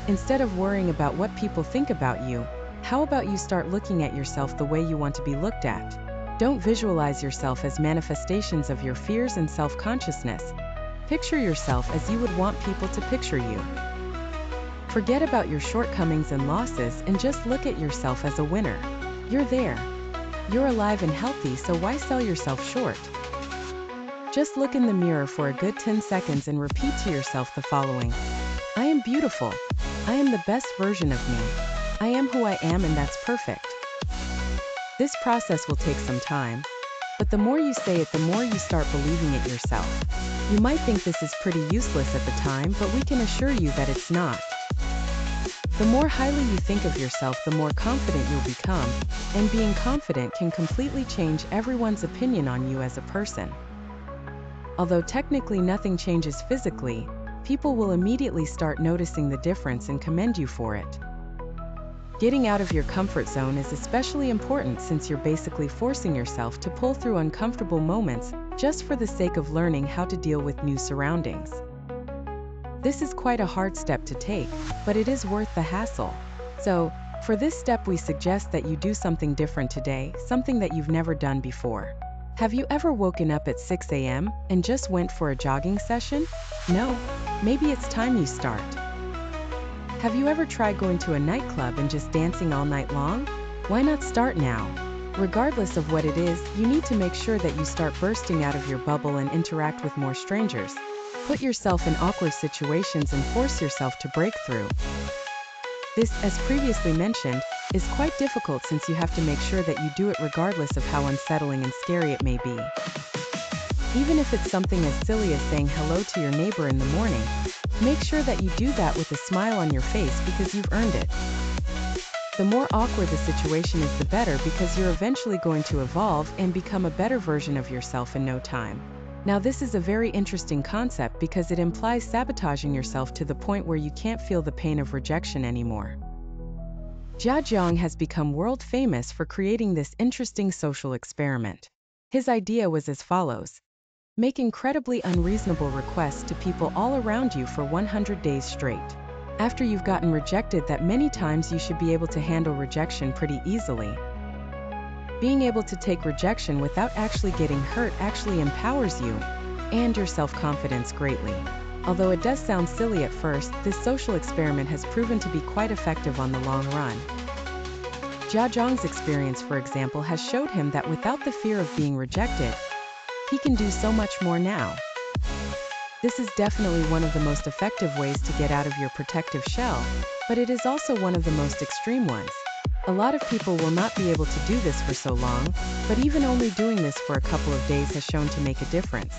Instead of worrying about what people think about you, how about you start looking at yourself the way you want to be looked at? Don't visualize yourself as manifestations of your fears and self-consciousness. Picture yourself as you would want people to picture you. Forget about your shortcomings and losses and just look at yourself as a winner. You're there. You're alive and healthy, so why sell yourself short? Just look in the mirror for a good 10 seconds and repeat to yourself the following. I am beautiful. I am the best version of me. I am who I am, and that's perfect. This process will take some time, but the more you say it, the more you start believing it yourself. You might think this is pretty useless at the time, but we can assure you that it's not. The more highly you think of yourself, the more confident you'll become, and being confident can completely change everyone's opinion on you as a person. Although technically nothing changes physically, people will immediately start noticing the difference and commend you for it. Getting out of your comfort zone is especially important since you're basically forcing yourself to pull through uncomfortable moments just for the sake of learning how to deal with new surroundings. This is quite a hard step to take, but it is worth the hassle. So, for this step, we suggest that you do something different today, something that you've never done before. Have you ever woken up at 6 a.m. and just went for a jogging session? No? Maybe it's time you start. Have you ever tried going to a nightclub and just dancing all night long? Why not start now? Regardless of what it is, you need to make sure that you start bursting out of your bubble and interact with more strangers. Put yourself in awkward situations and force yourself to break through. This, as previously mentioned, is quite difficult since you have to make sure that you do it regardless of how unsettling and scary it may be. Even if it's something as silly as saying hello to your neighbor in the morning, make sure that you do that with a smile on your face because you've earned it. The more awkward the situation is, the better, because you're eventually going to evolve and become a better version of yourself in no time. Now, this is a very interesting concept because it implies sabotaging yourself to the point where you can't feel the pain of rejection anymore. Jia Jiang has become world famous for creating this interesting social experiment. His idea was as follows. Make incredibly unreasonable requests to people all around you for 100 days straight. After you've gotten rejected that many times, you should be able to handle rejection pretty easily. Being able to take rejection without actually getting hurt actually empowers you and your self-confidence greatly. Although it does sound silly at first, this social experiment has proven to be quite effective on the long run. Jia Jiang's experience, for example, has showed him that without the fear of being rejected, he can do so much more now. This is definitely one of the most effective ways to get out of your protective shell, but it is also one of the most extreme ones. A lot of people will not be able to do this for so long, but even only doing this for a couple of days has shown to make a difference.